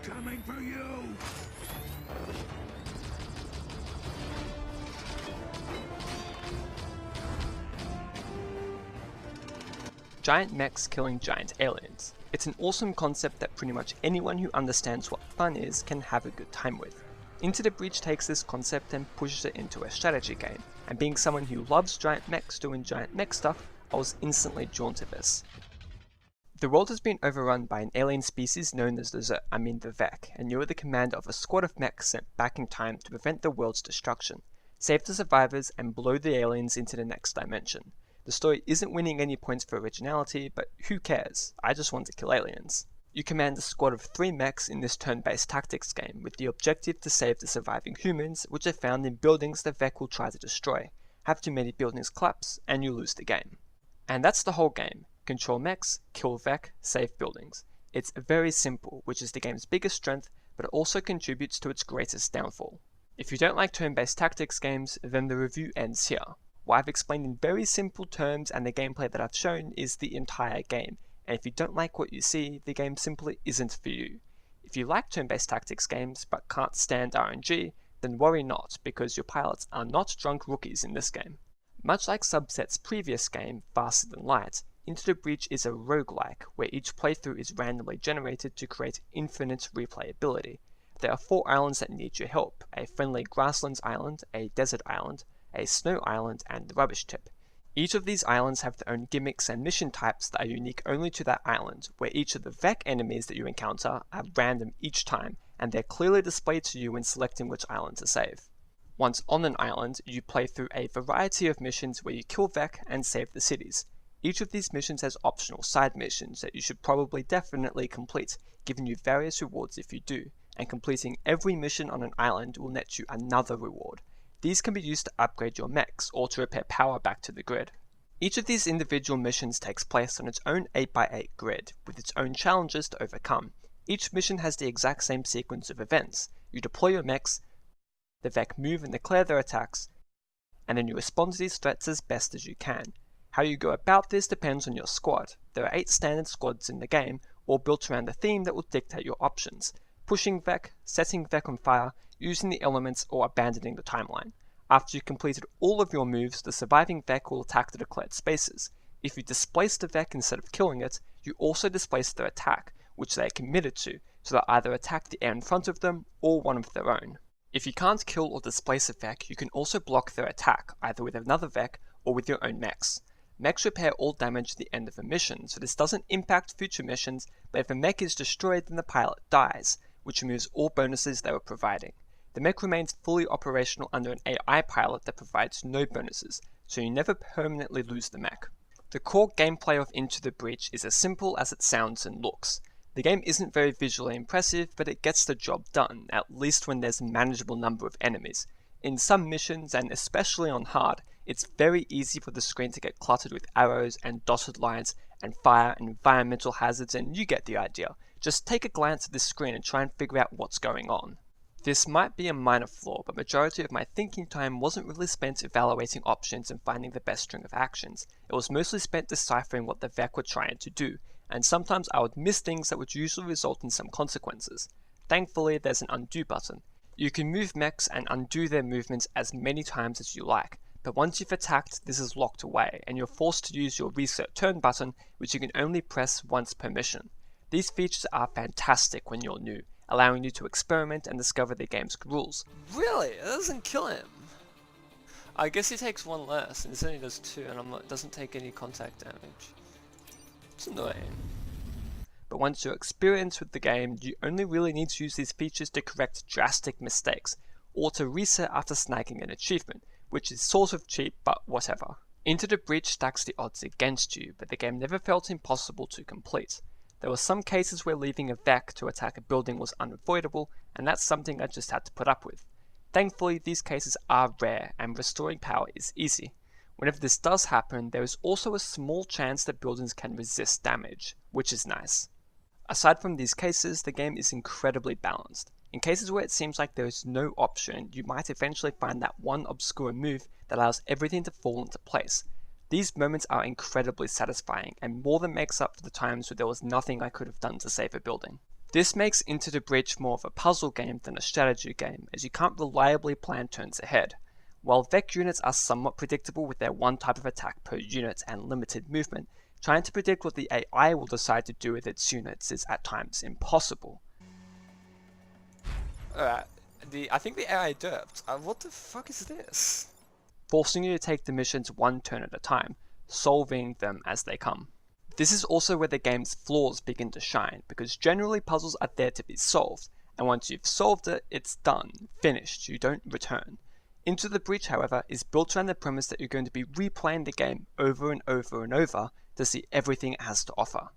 coming for you! Giant mechs killing giant aliens. It's an awesome concept that pretty much anyone who understands what fun is can have a good time with. Into the Breach takes this concept and pushes it into a strategy game, and being someone who loves giant mechs doing giant mech stuff, I was instantly drawn to this. The world has been overrun by an alien species known as the Vek, and you are the commander of a squad of mechs sent back in time to prevent the world's destruction, save the survivors, and blow the aliens into the next dimension. The story isn't winning any points for originality, but who cares? I just want to kill aliens. You command a squad of 3 mechs in this turn-based tactics game, with the objective to save the surviving humans, which are found in buildings the Vek will try to destroy. Have too many buildings collapse, and you lose the game. And that's the whole game. Control mechs, kill Vek, save buildings. It's very simple, which is the game's biggest strength, but it also contributes to its greatest downfall. If you don't like turn-based tactics games, then the review ends here. What I've explained in very simple terms and the gameplay that I've shown is the entire game, and if you don't like what you see, the game simply isn't for you. If you like turn-based tactics games but can't stand RNG, then worry not, because your pilots are not drunk rookies in this game. Much like Subset's previous game, Faster Than Light, Into the Breach is a roguelike, where each playthrough is randomly generated to create infinite replayability. There are 4 islands that need your help: a friendly grasslands island, a desert island, a snow island, and the rubbish tip. Each of these islands have their own gimmicks and mission types that are unique only to that island, where each of the Vek enemies that you encounter are random each time, and they're clearly displayed to you when selecting which island to save. Once on an island, you play through a variety of missions where you kill Vek and save the cities. Each of these missions has optional side missions that you should probably definitely complete, giving you various rewards if you do, and completing every mission on an island will net you another reward. These can be used to upgrade your mechs or to repair power back to the grid. Each of these individual missions takes place on its own 8x8 grid, with its own challenges to overcome. Each mission has the exact same sequence of events. You deploy your mechs, the Vek move and declare their attacks, and then you respond to these threats as best as you can. How you go about this depends on your squad. There are 8 standard squads in the game, all built around a theme that will dictate your options: pushing Vek, setting Vek on fire, using the elements, or abandoning the timeline. After you've completed all of your moves, the surviving Vek will attack the declared spaces. If you displace the Vek instead of killing it, you also displace their attack, which they are committed to, so they'll either attack the air in front of them, or one of their own. If you can't kill or displace a Vek, you can also block their attack, either with another Vek, or with your own mechs. Mechs repair all damage at the end of a mission, so this doesn't impact future missions, but if a mech is destroyed then the pilot dies, which removes all bonuses they were providing. The mech remains fully operational under an AI pilot that provides no bonuses, so you never permanently lose the mech. The core gameplay of Into the Breach is as simple as it sounds and looks. The game isn't very visually impressive, but it gets the job done, at least when there's a manageable number of enemies. In some missions, and especially on hard, it's very easy for the screen to get cluttered with arrows and dotted lines and fire and environmental hazards, and you get the idea. Just take a glance at this screen and try and figure out what's going on. This might be a minor flaw, but majority of my thinking time wasn't really spent evaluating options and finding the best string of actions. It was mostly spent deciphering what the Vek were trying to do, and sometimes I would miss things that would usually result in some consequences. Thankfully, there's an undo button. You can move mechs and undo their movements as many times as you like, but once you've attacked, this is locked away, and you're forced to use your reset turn button, which you can only press once per mission. These features are fantastic when you're new, allowing you to experiment and discover the game's rules. Really? It doesn't kill him? I guess he takes 1 less, and this only does 2, and it doesn't take any contact damage. It's annoying. But once you're experienced with the game, you only really need to use these features to correct drastic mistakes, or to reset after snagging an achievement, which is sort of cheap, but whatever. Into the Breach stacks the odds against you, but the game never felt impossible to complete. There were some cases where leaving a Vek to attack a building was unavoidable, and that's something I just had to put up with. Thankfully, these cases are rare, and restoring power is easy. Whenever this does happen, there is also a small chance that buildings can resist damage, which is nice. Aside from these cases, the game is incredibly balanced. In cases where it seems like there is no option, you might eventually find that one obscure move that allows everything to fall into place. These moments are incredibly satisfying, and more than makes up for the times where there was nothing I could have done to save a building. This makes Into the Breach more of a puzzle game than a strategy game, as you can't reliably plan turns ahead. While Vec units are somewhat predictable with their one type of attack per unit and limited movement, trying to predict what the AI will decide to do with its units is at times impossible. Alright, I think the AI derped. What the fuck is this? Forcing you to take the missions one turn at a time, solving them as they come. This is also where the game's flaws begin to shine, because generally puzzles are there to be solved, and once you've solved it, it's done, finished, you don't return. Into the Breach, however, is built around the premise that you're going to be replaying the game over and over and over to see everything it has to offer.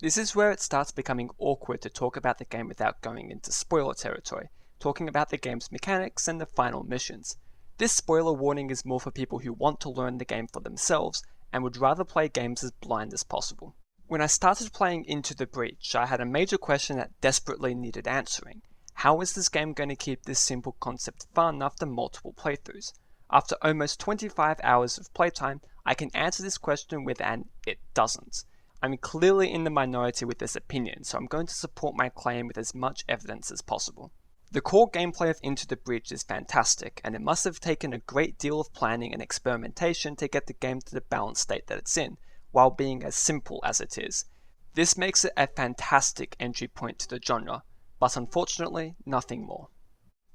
This is where it starts becoming awkward to talk about the game without going into spoiler territory, talking about the game's mechanics and the final missions. This spoiler warning is more for people who want to learn the game for themselves and would rather play games as blind as possible. When I started playing Into the Breach, I had a major question that desperately needed answering. How is this game going to keep this simple concept fun after multiple playthroughs? After almost 25 hours of playtime, I can answer this question with an "it doesn't." I'm clearly in the minority with this opinion, so I'm going to support my claim with as much evidence as possible. The core gameplay of Into the Breach is fantastic, and it must have taken a great deal of planning and experimentation to get the game to the balanced state that it's in, while being as simple as it is. This makes it a fantastic entry point to the genre, but unfortunately, nothing more.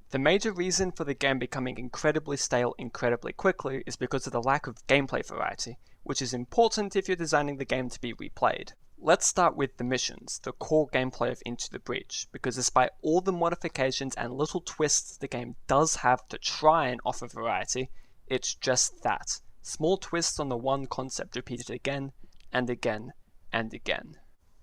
The major reason for the game becoming incredibly stale incredibly quickly is because of the lack of gameplay variety, which is important if you're designing the game to be replayed. Let's start with the missions, the core gameplay of Into the Breach, because despite all the modifications and little twists the game does have to try and offer variety, it's just that. Small twists on the one concept repeated again and again and again.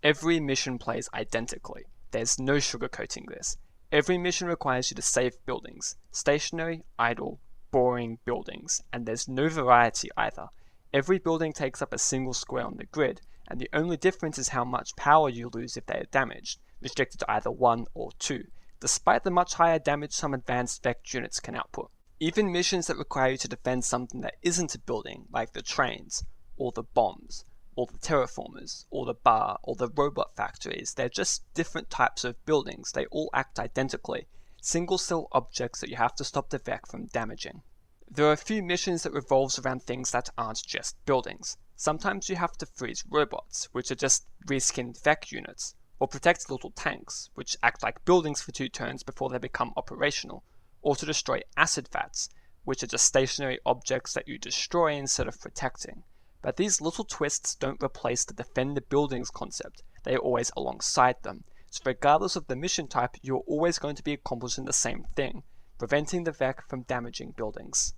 Every mission plays identically. There's no sugarcoating this. Every mission requires you to save buildings, stationary, idle, boring buildings, and there's no variety either. Every building takes up a single square on the grid, and the only difference is how much power you lose if they are damaged, restricted to either 1 or 2, despite the much higher damage some advanced Vec units can output. Even missions that require you to defend something that isn't a building, like the trains, or the bombs, or the terraformers, or the bar, or the robot factories, they're just different types of buildings. They all act identically, single-cell objects that you have to stop the Vec from damaging. There are a few missions that revolves around things that aren't just buildings. Sometimes you have to freeze robots, which are just reskinned Vec units, or protect little tanks, which act like buildings for 2 turns before they become operational, or to destroy acid vats, which are just stationary objects that you destroy instead of protecting. But these little twists don't replace the defend the buildings concept, they are always alongside them, so regardless of the mission type, you're always going to be accomplishing the same thing, preventing the Vec from damaging buildings.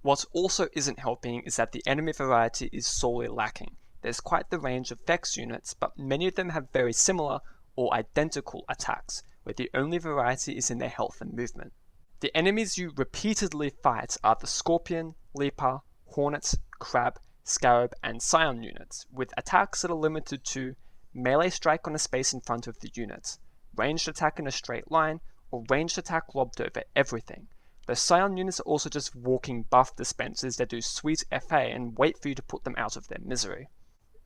What also isn't helping is that the enemy variety is sorely lacking. There's quite the range of Vex units, but many of them have very similar or identical attacks, where the only variety is in their health and movement. The enemies you repeatedly fight are the Scorpion, Leaper, Hornet, Crab, Scarab, and Scion units, with attacks that are limited to melee strike on a space in front of the unit, ranged attack in a straight line, or ranged attack lobbed over everything. The Scion units are also just walking buff dispensers that do sweet FA and wait for you to put them out of their misery.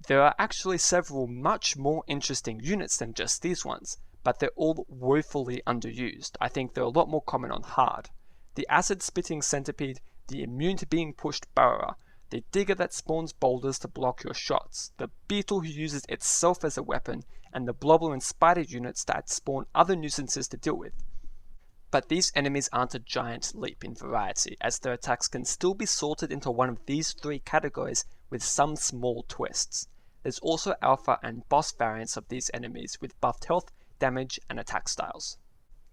There are actually several much more interesting units than just these ones, but they're all woefully underused. I think they're a lot more common on hard. The acid-spitting centipede, the immune to being pushed burrower, the digger that spawns boulders to block your shots, the beetle who uses itself as a weapon, and the blobber and spider units that spawn other nuisances to deal with. But these enemies aren't a giant leap in variety, as their attacks can still be sorted into one of these 3 categories with some small twists. There's also alpha and boss variants of these enemies with buffed health, damage, and attack styles.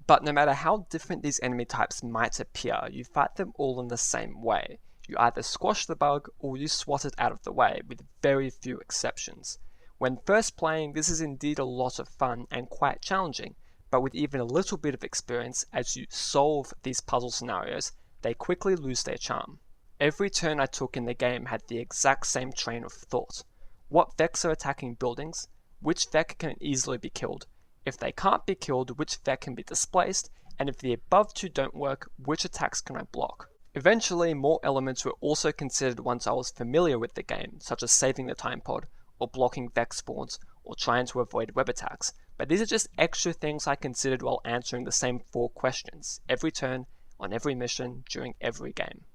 But no matter how different these enemy types might appear, you fight them all in the same way. You either squash the bug or you swat it out of the way, with very few exceptions. When first playing, this is indeed a lot of fun and quite challenging, but with even a little bit of experience as you solve these puzzle scenarios, they quickly lose their charm. Every turn I took in the game had the exact same train of thought. What Vex are attacking buildings? Which Vec can easily be killed? If they can't be killed, which Vec can be displaced? And if the above 2 don't work, which attacks can I block? Eventually, more elements were also considered once I was familiar with the game, such as saving the time pod, or blocking Vec spawns, or trying to avoid web attacks, but these are just extra things I considered while answering the same 4 questions, every turn, on every mission, during every game.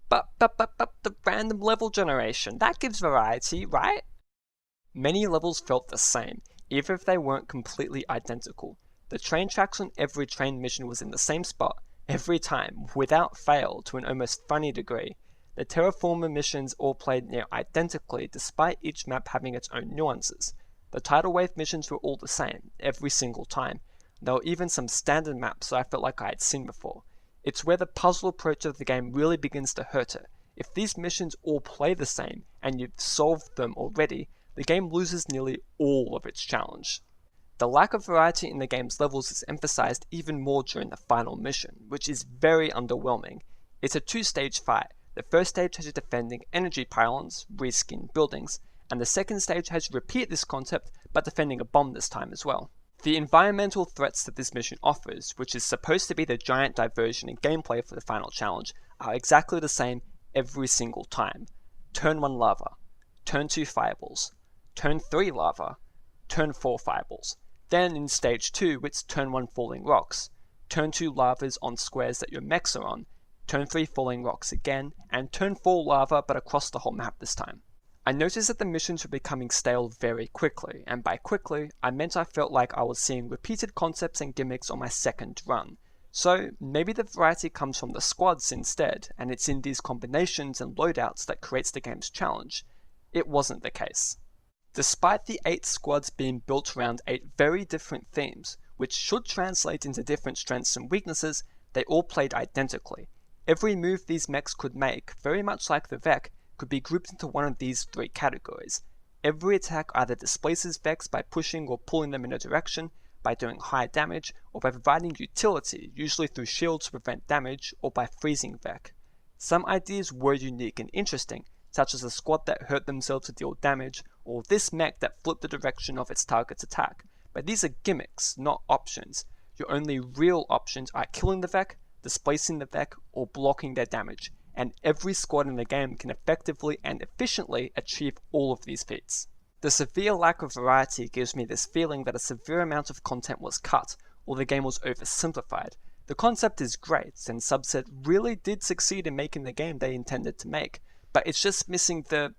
But the random level generation, that gives variety, right? Many levels felt the same, even if they weren't completely identical. The train tracks on every train mission was in the same spot, every time, without fail, to an almost funny degree. The Terraformer missions all played near identically, despite each map having its own nuances. The Tidal Wave missions were all the same, every single time. There were even some standard maps that I felt like I had seen before. It's where the puzzle approach of the game really begins to hurt it. If these missions all play the same, and you've solved them already, the game loses nearly all of its challenge. The lack of variety in the game's levels is emphasized even more during the final mission, which is very underwhelming. It's a 2-stage fight. The first stage has you defending energy pylons, reskin buildings, and the second stage has you repeat this concept but defending a bomb this time as well. The environmental threats that this mission offers, which is supposed to be the giant diversion in gameplay for the final challenge, are exactly the same every single time. Turn 1 lava, turn 2 fireballs, turn 3 lava, turn 4 fireballs. Then in stage 2 it's turn 1 falling rocks, turn 2 lavas on squares that your mechs are on, turn 3 falling rocks again, and turn 4 lava but across the whole map this time. I noticed that the missions were becoming stale very quickly, and by quickly, I meant I felt like I was seeing repeated concepts and gimmicks on my second run. So maybe the variety comes from the squads instead, and it's in these combinations and loadouts that creates the game's challenge. It wasn't the case. Despite the 8 squads being built around 8 very different themes, which should translate into different strengths and weaknesses, they all played identically. Every move these mechs could make, very much like the Vek, could be grouped into one of these 3 categories. Every attack either displaces Veks by pushing or pulling them in a direction, by doing high damage, or by providing utility, usually through shields to prevent damage, or by freezing Vek. Some ideas were unique and interesting, such as the squad that hurt themselves to deal damage, or this mech that flipped the direction of its target's attack, but these are gimmicks, not options. Your only real options are killing the Vek, displacing the Vek, or blocking their damage, and every squad in the game can effectively and efficiently achieve all of these feats. The severe lack of variety gives me this feeling that a severe amount of content was cut, or the game was oversimplified. The concept is great, and Subset really did succeed in making the game they intended to make, but it's just missing the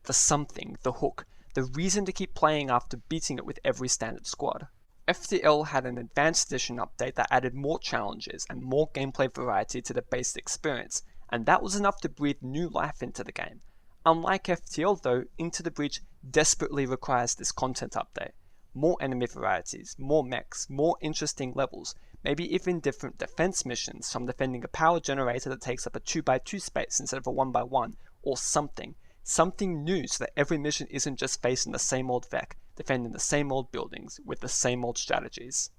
something, the hook, the reason to keep playing after beating it with every standard squad. FTL had an Advanced Edition update that added more challenges and more gameplay variety to the base experience, and that was enough to breathe new life into the game. Unlike FTL though, Into the Breach desperately requires this content update. More enemy varieties, more mechs, more interesting levels, maybe even different defense missions, from defending a power generator that takes up a 2x2 space instead of a 1x1, or something. Something new so that every mission isn't just facing the same old Vek, defending the same old buildings, with the same old strategies.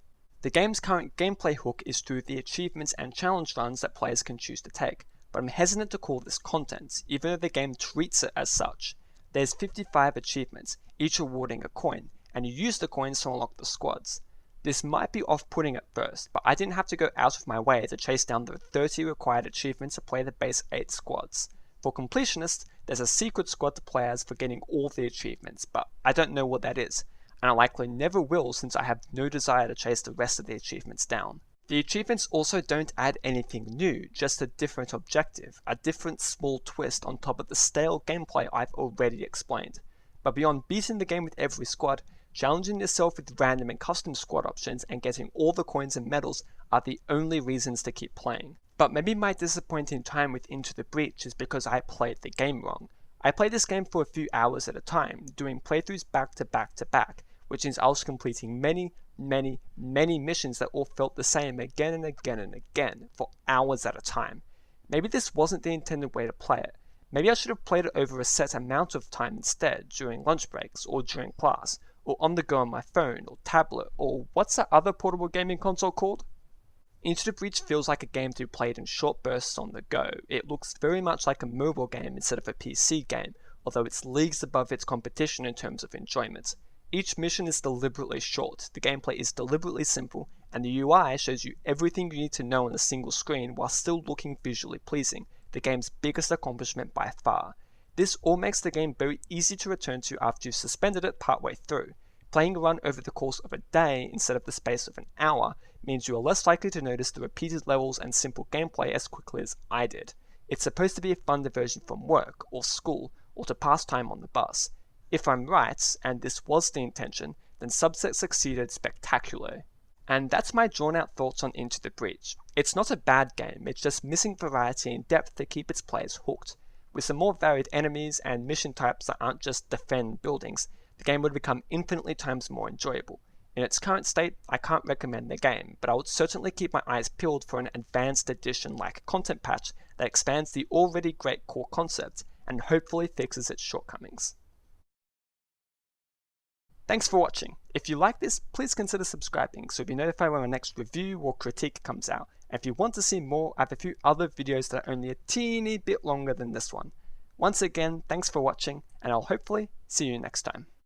The game's current gameplay hook is through the achievements and challenge runs that players can choose to take, but I'm hesitant to call this content, even though the game treats it as such. There's 55 achievements, each awarding a coin, and you use the coins to unlock the squads. This might be off-putting at first, but I didn't have to go out of my way to chase down the 30 required achievements to play the base 8 squads. For completionists, there's a secret squad to play as for getting all the achievements, but I don't know what that is, and I likely never will since I have no desire to chase the rest of the achievements down. The achievements also don't add anything new, just a different objective, a different small twist on top of the stale gameplay I've already explained. But beyond beating the game with every squad, challenging yourself with random and custom squad options and getting all the coins and medals are the only reasons to keep playing. But maybe my disappointing time with Into the Breach is because I played the game wrong. I played this game for a few hours at a time, doing playthroughs back to back to back, which means I was completing many missions that all felt the same again and again and again, for hours at a time. Maybe this wasn't the intended way to play it. Maybe I should have played it over a set amount of time instead, during lunch breaks, or during class, or on the go on my phone, or tablet, or what's that other portable gaming console called? Into the Breach feels like a game to be played in short bursts on the go. It looks very much like a mobile game instead of a PC game, although it's leagues above its competition in terms of enjoyment. Each mission is deliberately short, the gameplay is deliberately simple, and the UI shows you everything you need to know on a single screen while still looking visually pleasing, the game's biggest accomplishment by far. This all makes the game very easy to return to after you've suspended it partway through. Playing a run over the course of a day instead of the space of an hour means you are less likely to notice the repeated levels and simple gameplay as quickly as I did. It's supposed to be a fun diversion from work or school or to pass time on the bus. If I'm right, and this was the intention, then Subset succeeded spectacularly. And that's my drawn out thoughts on Into the Breach. It's not a bad game, it's just missing variety and depth to keep its players hooked. With some more varied enemies and mission types that aren't just defend buildings, the game would become infinitely times more enjoyable. In its current state, I can't recommend the game, but I would certainly keep my eyes peeled for an advanced edition like content patch that expands the already great core concept and hopefully fixes its shortcomings. Thanks for watching. If you like this, please consider subscribing so you'll be notified when my next review or critique comes out. And if you want to see more, I have a few other videos that are only a teeny bit longer than this one. Once again, thanks for watching, and I'll hopefully see you next time.